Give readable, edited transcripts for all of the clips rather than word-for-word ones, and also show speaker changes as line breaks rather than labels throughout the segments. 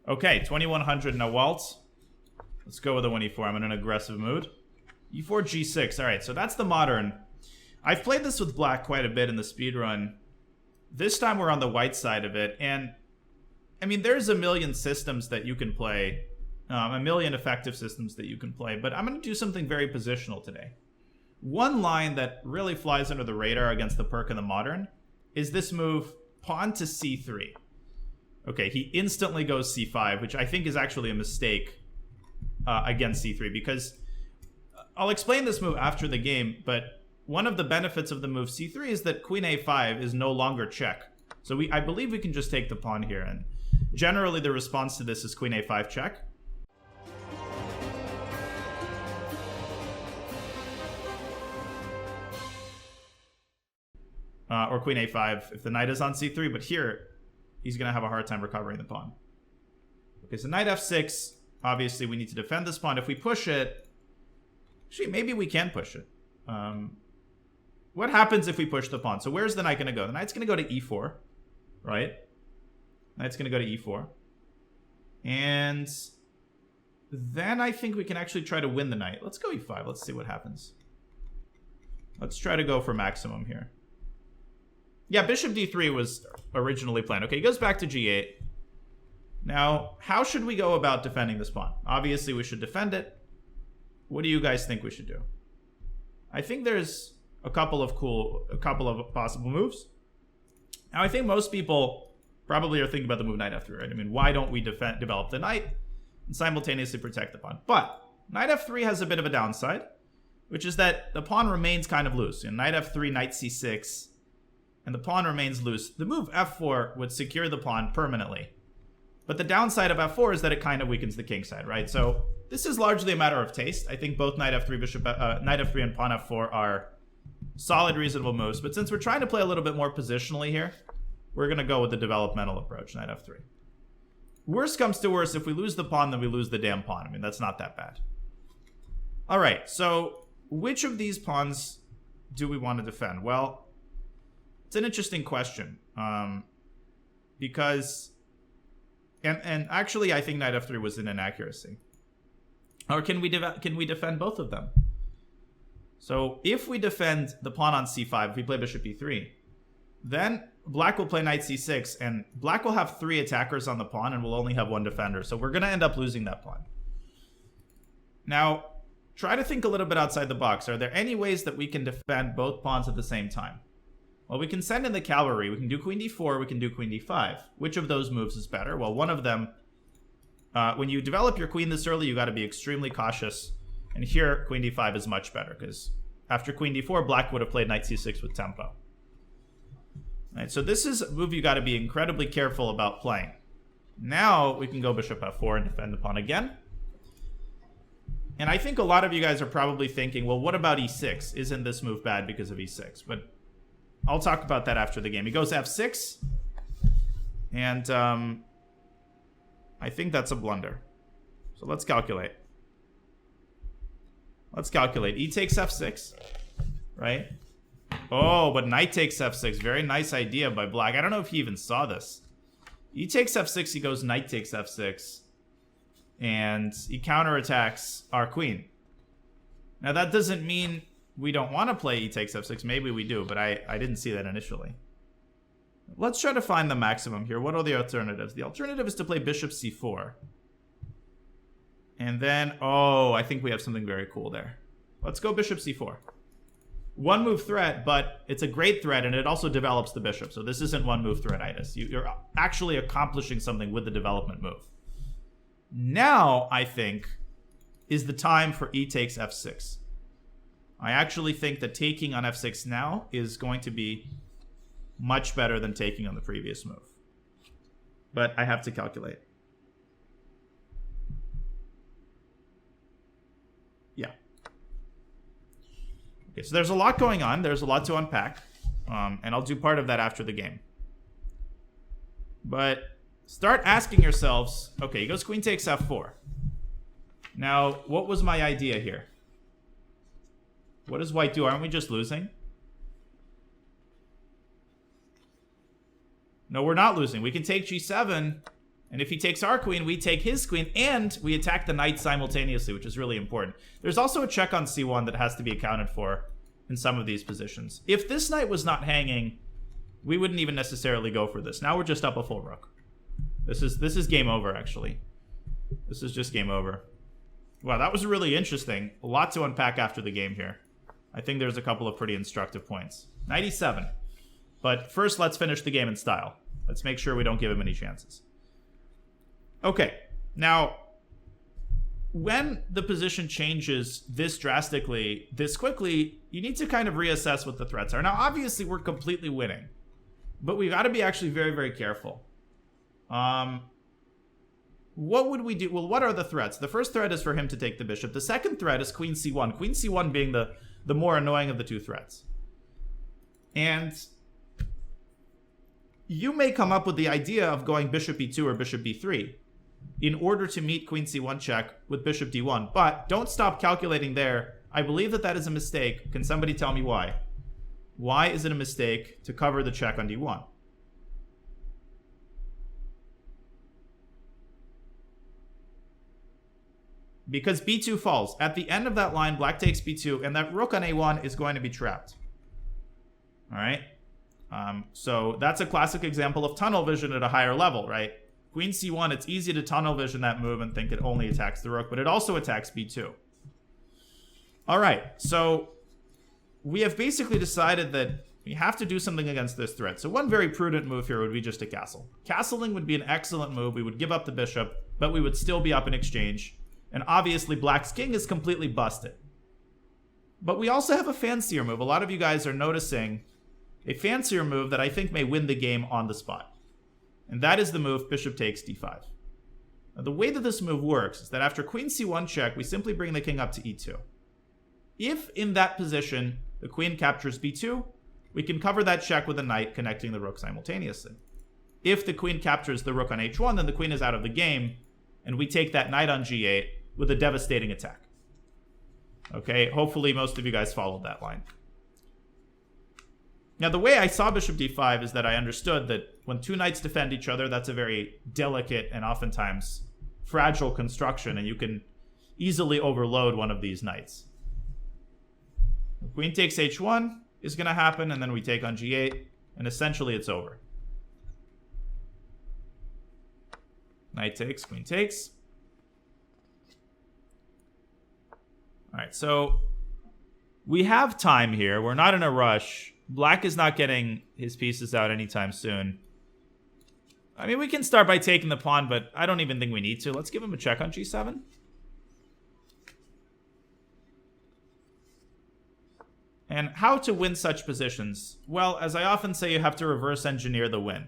Okay, 2100 no waltz. Let's go with a 1e4. I'm in an aggressive mood. e4, g6. All right, so that's the modern. I've played this with black quite a bit in the speedrun. This time we're on the white side of it, and I mean, there's a million systems that you can play, a million effective systems that you can play, but I'm going to do something very positional today. One line that really flies under the radar against the perk in the modern is this move, pawn to c3. Okay, he instantly goes c5, which I think is actually a mistake against c3, because I'll explain this move after the game, but one of the benefits of the move c3 is that queen a5 is no longer check. So I believe we can just take the pawn here, and generally the response to this is queen a5 check. Or queen a5 if the knight is on c3, but here he's going to have a hard time recovering the pawn. Okay, so knight f6. Obviously, we need to defend this pawn. If we push it... Actually, maybe we can push it. What happens if we push the pawn? So where's the knight going to go? The knight's going to go to e4, right? Knight's going to go to e4. And then I think we can actually try to win the knight. Let's go e5. Let's see what happens. Let's try to go for maximum here. Yeah, bishop d3 was originally planned. Okay, he goes back to g8. Now, how should we go about defending this pawn? Obviously, we should defend it. What do you guys think we should do? I think there's a couple of possible moves. Now, I think most people probably are thinking about the move knight f3, right? I mean, why don't we develop the knight and simultaneously protect the pawn? But knight f3 has a bit of a downside, which is that the pawn remains kind of loose. And knight f3, knight c6, and the pawn remains loose. The move f4 would secure the pawn permanently. But the downside of f4 is that it kind of weakens the king side, right? So this is largely a matter of taste. I think both knight f3, knight f3 and pawn f4 are solid, reasonable moves. But since we're trying to play a little bit more positionally here, we're going to go with the developmental approach, knight f3. Worst comes to worst, if we lose the pawn, then we lose the damn pawn. I mean, that's not that bad. All right, so which of these pawns do we want to defend? Well, it's an interesting question, because, and actually I think knight f3 was an inaccuracy. Or can we defend both of them? So if we defend the pawn on c5, if we play bishop e3, then black will play knight c6, and black will have 3 attackers on the pawn and will only have 1 defender. So we're going to end up losing that pawn. Now, try to think a little bit outside the box. Are there any ways that we can defend both pawns at the same time? Well, we can send in the cavalry. We can do queen d4. We can do queen d5. Which of those moves is better? Well, one of them, when you develop your queen this early, you got to be extremely cautious. And here, queen d5 is much better, because after queen d4, black would have played knight c6 with tempo. All right, so this is a move you got to be incredibly careful about playing. Now we can go bishop f4 and defend the pawn again. And I think a lot of you guys are probably thinking, well, what about e6? Isn't this move bad because of e6? But I'll talk about that after the game. He goes f6. And I think that's a blunder. So let's calculate. Let's calculate. E takes f6, right? Oh, but knight takes f6. Very nice idea by black. I don't know if he even saw this. E takes f6. He goes knight takes f6. And he counterattacks our queen. Now, that doesn't mean we don't want to play e takes f6. Maybe we do, but I didn't see that initially. Let's try to find the maximum here. What are the alternatives? The alternative is to play bishop c4. And then, oh, I think we have something very cool there. Let's go bishop c4. One move threat, but it's a great threat, and it also develops the bishop. So this isn't one move threatitis. You're actually accomplishing something with the development move. Now, I think, is the time for e takes f6. I actually think that taking on f6 now is going to be much better than taking on the previous move. But I have to calculate. Yeah. Okay, so there's a lot going on. There's a lot to unpack. And I'll do part of that after the game. But start asking yourselves, okay, he goes queen takes f4. Now, what was my idea here? What does white do? Aren't we just losing? No, we're not losing. We can take g7 And if he takes our queen, we take his queen, and we attack the knight simultaneously, which is really important. There's also a check on c1 that has to be accounted for in some of these positions. If this knight was not hanging, we wouldn't even necessarily go for this. Now we're just up a full rook. This is game over, actually. This is just game over. Wow, that was really interesting. A lot to unpack after the game here. I think there's a couple of pretty instructive points. 97. But first, let's finish the game in style. Let's make sure we don't give him any chances. Okay, now, when the position changes this drastically, this quickly, you need to kind of reassess what the threats are. Now, obviously, we're completely winning. But we've got to be actually very, very careful. What would we do? Well, what are the threats? The first threat is for him to take the bishop. The second threat is queen c1. Queen c1 being the more annoying of the two threats. And you may come up with the idea of going bishop b2 or bishop b3 in order to meet queen c1 check with bishop d1. But don't stop calculating there. I believe that that is a mistake. Can somebody tell me why? Why is it a mistake to cover the check on d1? Because b2 falls. At the end of that line, black takes b2, and that rook on a1 is going to be trapped. All right? So that's a classic example of tunnel vision at a higher level, right? Queen c1, it's easy to tunnel vision that move and think it only attacks the rook, but it also attacks b2. All right, so we have basically decided that we have to do something against this threat. So one very prudent move here would be just to castle. Castling would be an excellent move. We would give up the bishop, but we would still be up in exchange. And obviously, black's king is completely busted. But we also have a fancier move. A lot of you guys are noticing a fancier move that I think may win the game on the spot. And that is the move bishop takes d5. Now, the way that this move works is that after queen c1 check, we simply bring the king up to e2. If in that position the queen captures b2, we can cover that check with a knight connecting the rook simultaneously. If the queen captures the rook on h1, then the queen is out of the game, and we take that knight on g8 with a devastating attack. Okay, hopefully most of you guys followed that line. Now, the way I saw bishop d5 is that I understood that when two knights defend each other, that's a very delicate and oftentimes fragile construction, and you can easily overload one of these knights. Queen takes h1 is going to happen, and then we take on g8, and essentially it's over. Knight takes, queen takes. All right, so we have time here. We're not in a rush. Black is not getting his pieces out anytime soon. I mean, we can start by taking the pawn, but I don't even think we need to. Let's give him a check on g7. And how to win such positions? Well, as I often say, you have to reverse engineer the win.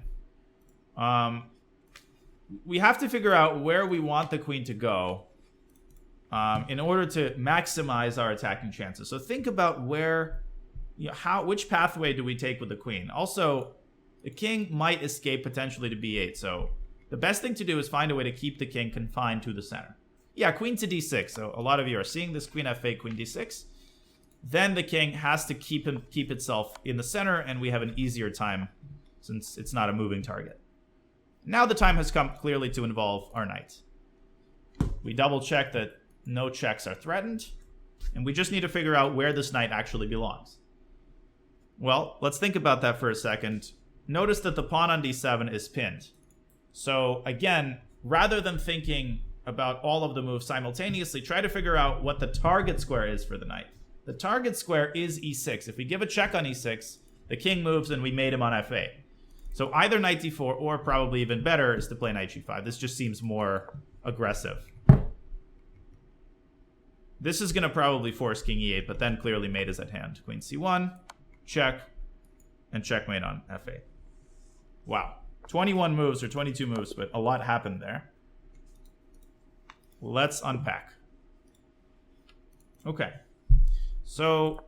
We have to figure out where we want the queen to go in order to maximize our attacking chances. So think about where, which pathway do we take with the queen? Also, the king might escape potentially to b8. So the best thing to do is find a way to keep the king confined to the center. Yeah, queen to d6. So a lot of you are seeing this queen f8, queen d6. Then the king has to keep itself in the center, and we have an easier time since it's not a moving target. Now the time has come clearly to involve our knight. We double check that no checks are threatened, and we just need to figure out where this knight actually belongs. Well, let's think about that for a second. Notice that the pawn on d7 is pinned. So again, rather than thinking about all of the moves simultaneously, try to figure out what the target square is for the knight. The target square is e6. If we give a check on e6, the king moves and we mate him on f8. So either knight d4 or probably even better is to play knight g5. This just seems more aggressive. This is going to probably force king e8, but then clearly mate is at hand. Queen c1, check, and checkmate on f8. Wow. 21 moves or 22 moves, but a lot happened there. Let's unpack. Okay. So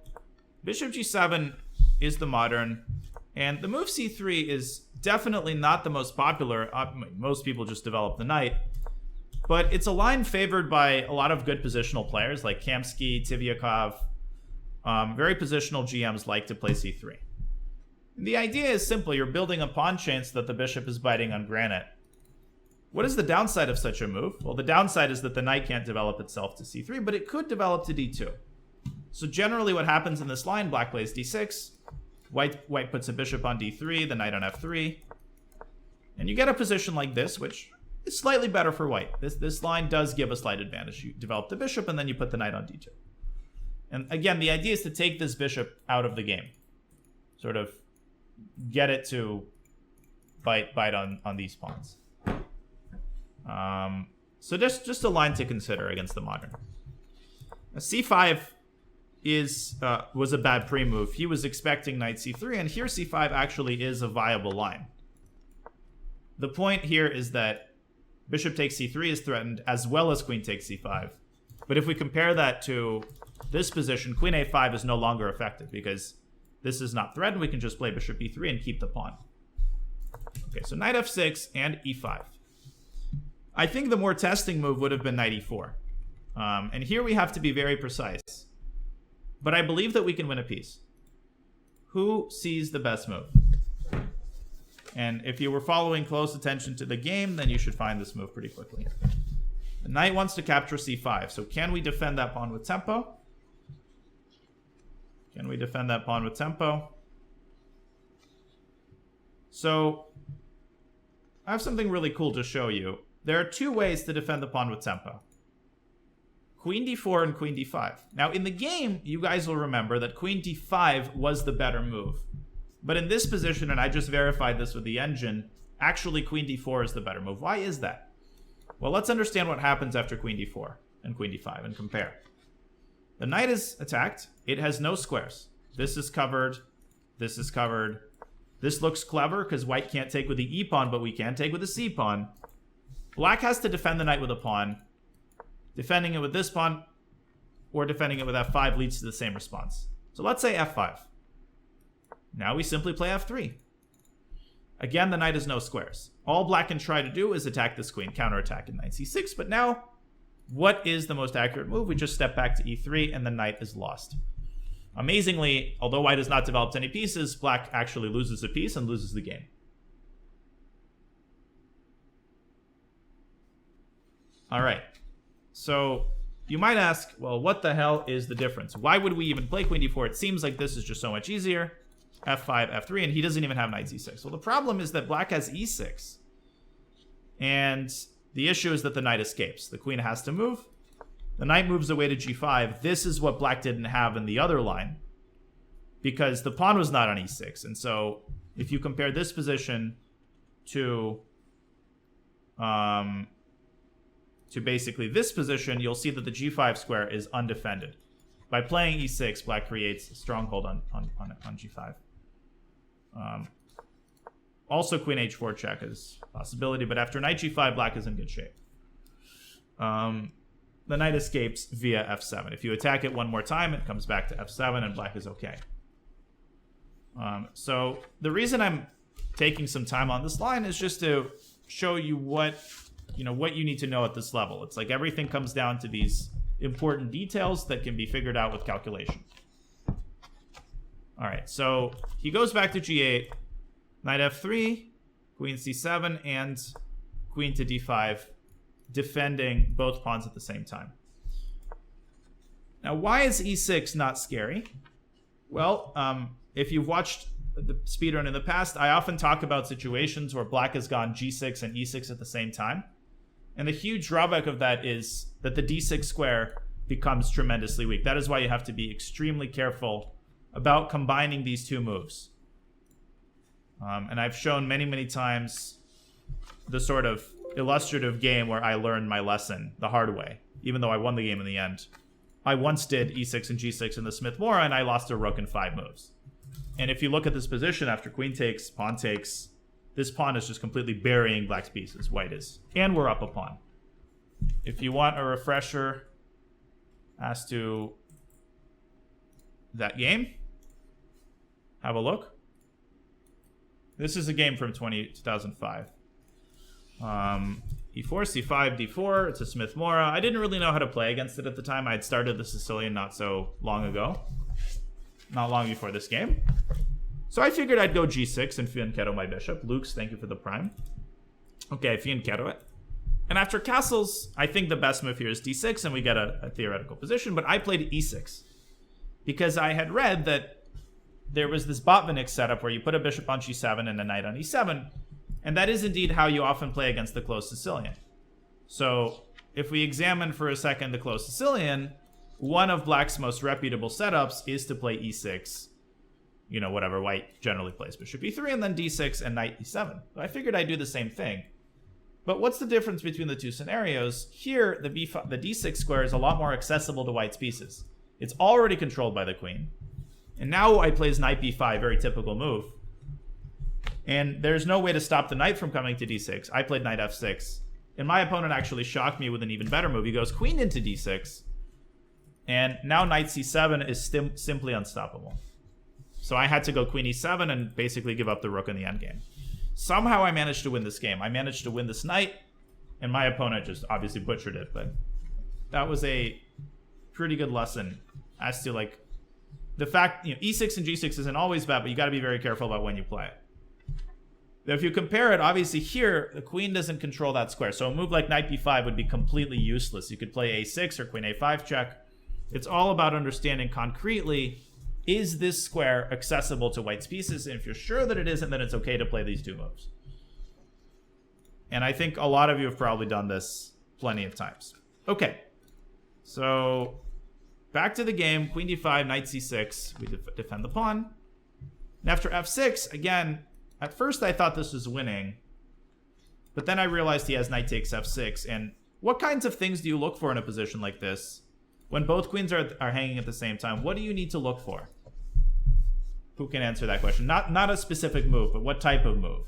bishop g7 is the modern, and the move c3 is definitely not the most popular. Most people just develop the knight, but it's a line favored by a lot of good positional players like Kamsky, Tivyakov. Very positional GMs like to play c3. And the idea is simple. You're building a pawn chain so that the bishop is biting on granite. What is the downside of such a move? Well, the downside is that the knight can't develop itself to c3, but it could develop to d2. So generally what happens in this line, black plays d6, white puts a bishop on d3, the knight on f3, and you get a position like this, which is slightly better for white. This line does give a slight advantage. You develop the bishop, and then you put the knight on d2. And again, the idea is to take this bishop out of the game. Sort of get it to bite on these pawns. So just a line to consider against the modern. Now, c5 was a bad pre-move. He was expecting knight c3, and here c5 actually is a viable line. The point here is that bishop takes c3 is threatened, as well as queen takes c5. But if we compare that to this position, queen a5 is no longer effective because this is not threatened. We can just play bishop e3 and keep the pawn. Okay, so knight f6 and e5. I think the more testing move would have been knight e4. And here we have to be very precise. But I believe that we can win a piece. Who sees the best move? And if you were following close attention to the game, then you should find this move pretty quickly. The knight wants to capture c5. So can we defend that pawn with tempo? Can we defend that pawn with tempo? So I have something really cool to show you. There are two ways to defend the pawn with tempo. Queen d4 and queen d5. Now, in the game, you guys will remember that queen d5 was the better move. But in this position, and I just verified this with the engine, actually queen d4 is the better move. Why is that? Well, let's understand what happens after queen d4 and queen d5 and compare. The knight is attacked. It has no squares. This is covered. This is covered. This looks clever because white can't take with the e-pawn, but we can take with the c-pawn. Black has to defend the knight with a pawn. Defending it with this pawn or defending it with f5 leads to the same response. So let's say f5. Now we simply play f3. Again, the knight has no squares. All black can try to do is attack this queen, counterattack in knight c6, but now what is the most accurate move? We just step back to e3 and the knight is lost. Amazingly, although white has not developed any pieces, black actually loses a piece and loses the game. All right, so you might ask, well, what the hell is the difference? Why would we even play queen d4? It seems like this is just so much easier. f5, f3, and he doesn't even have knight c6. Well, the problem is that black has e6. And the issue is that the knight escapes. The queen has to move. The knight moves away to g5. This is what black didn't have in the other line, because the pawn was not on e6. And so if you compare this position to basically this position, you'll see that the g5 square is undefended. By playing e6, black creates a stronghold on g5. Also, queen h4 check is a possibility, but after knight g5, black is in good shape. The knight escapes via f7. If you attack it one more time, it comes back to f7, and black is okay. So the reason I'm taking some time on this line is just to show you what you need to know at this level. It's like everything comes down to these important details that can be figured out with calculation. All right, so he goes back to g8, knight f3, queen c7, and queen to d5, defending both pawns at the same time. Now, why is e6 not scary? Well, if you've watched the speedrun in the past, I often talk about situations where black has gone g6 and e6 at the same time. And the huge drawback of that is that the d6 square becomes tremendously weak. That is why you have to be extremely careful about combining these two moves. And I've shown many, many times the sort of illustrative game where I learned my lesson the hard way, even though I won the game in the end. I once did e6 and g6 in the Smith-Morra, and I lost a rook in 5 moves. And if you look at this position after queen takes, pawn takes, this pawn is just completely burying black's pieces, white is. And we're up a pawn. If you want a refresher as to that game, have a look. This is a game from 2005. E4, C5, D4. It's a Smith-Morra. I didn't really know how to play against it at the time. I had started the Sicilian not so long ago. Not long before this game. So I figured I'd go G6 and fianchetto my bishop. Luke's, thank you for the prime. Okay, I fianchetto it. And after castles, I think the best move here is d6, and we get a theoretical position, but I played e6. Because I had read that there was this Botvinnik setup where you put a bishop on g7 and a knight on e7, and that is indeed how you often play against the closed Sicilian. So if we examine for a second the closed Sicilian, one of black's most reputable setups is to play e6, you know, whatever white generally plays, bishop e3, and then d6 and knight e7. So I figured I'd do the same thing. But what's the difference between the two scenarios? Here, the d6 square is a lot more accessible to white's pieces. It's already controlled by the queen. And now white plays knight b5, very typical move. And there's no way to stop the knight from coming to d6. I played knight f6. And my opponent actually shocked me with an even better move. He goes queen into d6. And now knight c7 is simply unstoppable. So I had to go queen e7 and basically give up the rook in the endgame. Somehow I managed to win this game. I managed to win this knight, and my opponent just obviously butchered it. But that was a pretty good lesson as to, like, the fact, you know, e6 and g6 isn't always bad, but you got to be very careful about when you play it. Now, if you compare it, obviously here, the queen doesn't control that square. So a move like knight b5 would be completely useless. You could play a6 or queen a5 check. It's all about understanding concretely, is this square accessible to white's pieces? And if you're sure that it isn't, then it's okay to play these two moves. And I think a lot of you have probably done this plenty of times. Okay, so back to the game. Queen d5, knight c6. We defend the pawn. And after f6, again, at first I thought this was winning. But then I realized he has knight takes f6. And what kinds of things do you look for in a position like this? When both queens are hanging at the same time, what do you need to look for? Who can answer that question? Not a specific move, but what type of move?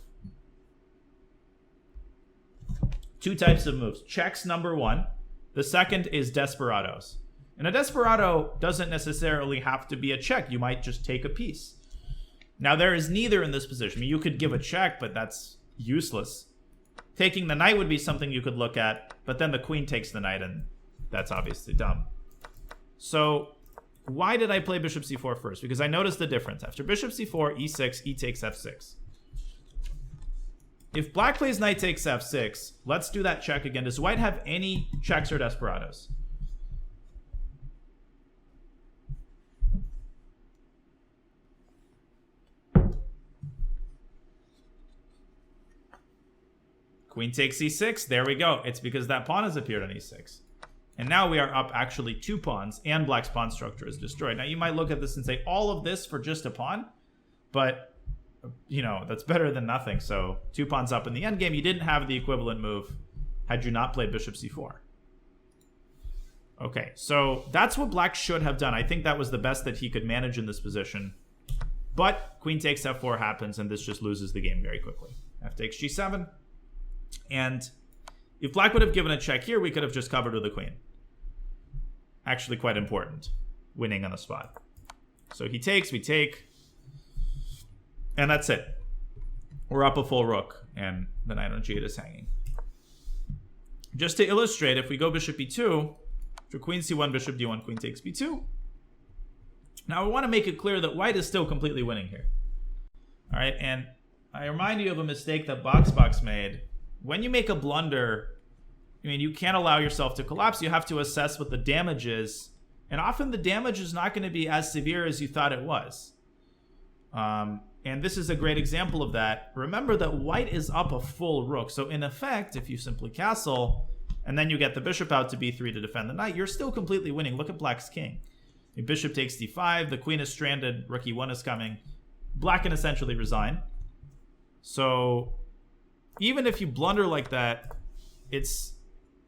Two types of moves. Checks, number one. The second is desperados. And a desperado doesn't necessarily have to be a check. You might just take a piece. Now, there is neither in this position. I mean, you could give a check, but that's useless. Taking the knight would be something you could look at, but then the queen takes the knight, and that's obviously dumb. So why did I play bishop c4 first? Because I noticed the difference. After bishop c4, e6, e takes f6. If black plays knight takes f6, let's do that check again. Does white have any checks or desperados? Queen takes e6. There we go. It's because that pawn has appeared on e6. And now we are up actually 2 pawns, and black's pawn structure is destroyed. Now, you might look at this and say, all of this for just a pawn? But, you know, that's better than nothing. So 2 pawns up in the endgame. You didn't have the equivalent move had you not played bishop c4. Okay, so that's what black should have done. I think that was the best that he could manage in this position. But queen takes f4 happens, and this just loses the game very quickly. F takes g7. And if black would have given a check here, we could have just covered with the queen. Actually quite important. Winning on the spot. So he takes, we take. And that's it. We're up a full rook, and the knight on g8 is hanging. Just to illustrate, if we go bishop e2, for queen c1, bishop d1, queen takes b2. Now I want to make it clear that white is still completely winning here. All right, and I remind you of a mistake that Box made. When you make a blunder, I mean, you can't allow yourself to collapse. You have to assess what the damage is. And often the damage is not going to be as severe as you thought it was. And this is a great example of that. Remember that white is up a full rook. So in effect, if you simply castle, and then you get the bishop out to b3 to defend the knight, you're still completely winning. Look at black's king. The bishop takes d5. The queen is stranded. Rook e1 is coming. Black can essentially resign. So even if you blunder like that, it's...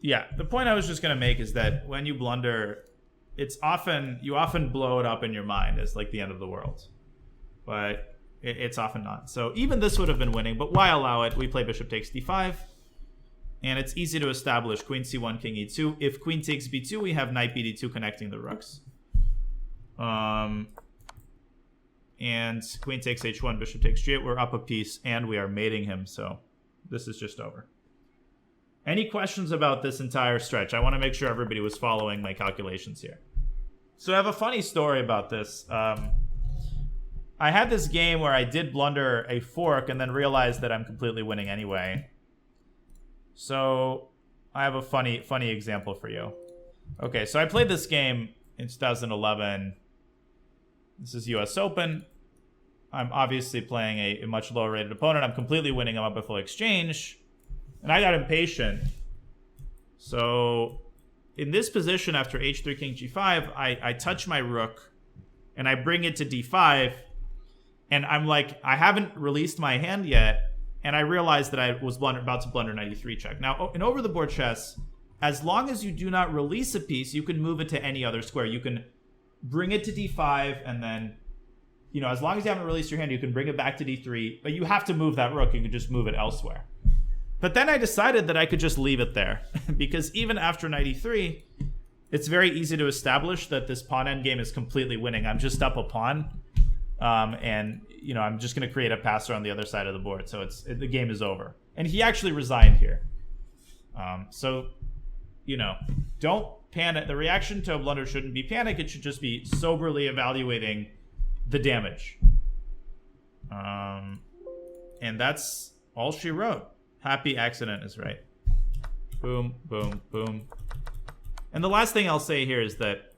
Yeah, the point I was just going to make is that when you blunder, you often blow it up in your mind as like the end of the world. But it's often not. So even this would have been winning, but why allow it? We play bishop takes d5. And it's easy to establish queen c1, king e2. If queen takes b2, we have knight bd2 connecting the rooks. And queen takes h1, bishop takes g8. We're up a piece, and we are mating him, so this is just over. Any questions about this entire stretch? I want to make sure everybody was following my calculations here. So I have a funny story about this. I had this game where I did blunder a fork and then realized that I'm completely winning anyway. So I have a funny example for you. Okay, so I played this game in 2011. This is US Open. I'm obviously playing a much lower rated opponent. I'm completely winning him up at full exchange. And I got impatient. So in this position after h3 king g5, I touch my rook and I bring it to d5. And I'm like, I haven't released my hand yet. And I realized that I was about to blunder knight e3 check. Now, in over the board chess, as long as you do not release a piece, you can move it to any other square. You can bring it to d5, and then, you know, as long as you haven't released your hand, you can bring it back to d3. But you have to move that rook. You can just move it elsewhere. But then I decided that I could just leave it there. Because even after knight e3, it's very easy to establish that this pawn endgame is completely winning. I'm just up a pawn. And, you know, I'm just going to create a passer on the other side of the board. So the game is over. And he actually resigned here. So, you know, don't panic. The reaction to a blunder shouldn't be panic. It should just be soberly evaluating the damage. And that's all she wrote. Happy accident is right. Boom, boom, boom. And the last thing I'll say here is that,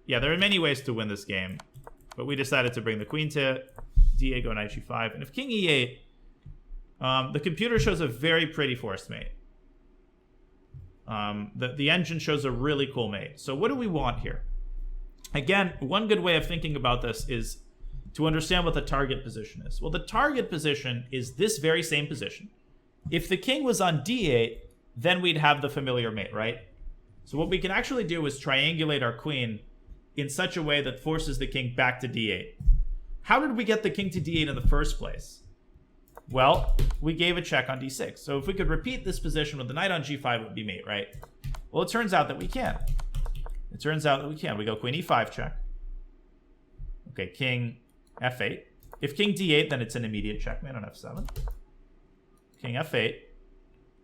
yeah, there are many ways to win this game. But we decided to bring the queen to d8, go knight g5. And if king e8, the computer shows a very pretty forced mate. The engine shows a really cool mate. So what do we want here? Again, one good way of thinking about this is to understand what the target position is. Well, the target position is this very same position. If the king was on d8, then we'd have the familiar mate, right? So what we can actually do is triangulate our queen in such a way that forces the king back to d8. How did we get the king to d8 in the first place? Well, we gave a check on d6. So if we could repeat this position with the knight on g5, it would be mate, right? Well, it turns out that we can. It turns out that we can. We go queen e5 check. Okay, king f8. If king d8, then it's an immediate checkmate on f7. King f8.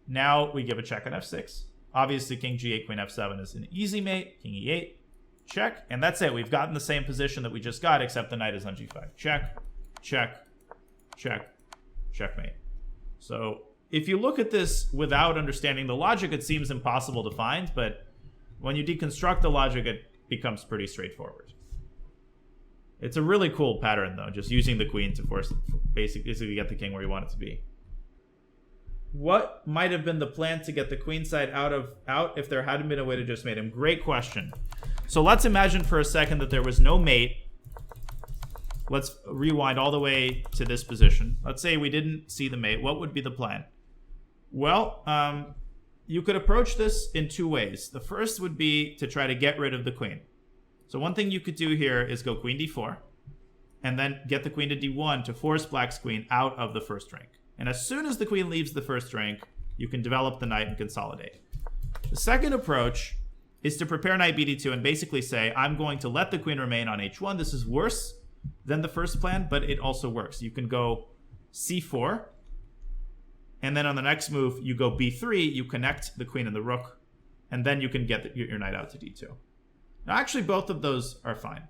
Now we give a check on f6. Obviously, king g8, queen f7 is an easy mate. King e8. Check, and that's it. We've gotten the same position that we just got, except the knight is on g5. Check, check, check, checkmate. So if you look at this without understanding the logic, it seems impossible to find, but when you deconstruct the logic, it becomes pretty straightforward. It's a really cool pattern, though, just using the queen to force basically get the king where you want it to be. What might have been the plan to get the queen side out if there hadn't been a way to just mate him? Great question. So let's imagine for a second that there was no mate. Let's rewind all the way to this position. Let's say we didn't see the mate. What would be the plan? Well, you could approach this in two ways. The first would be to try to get rid of the queen. So one thing you could do here is go queen d4, and then get the queen to d1 to force black's queen out of the first rank. And as soon as the queen leaves the first rank, you can develop the knight and consolidate. The second approach is to prepare knight bd2 and basically say, I'm going to let the queen remain on h1. This is worse than the first plan, but it also works. You can go c4, and then on the next move, you go b3, you connect the queen and the rook, and then you can get your knight out to d2. Now, actually, both of those are fine.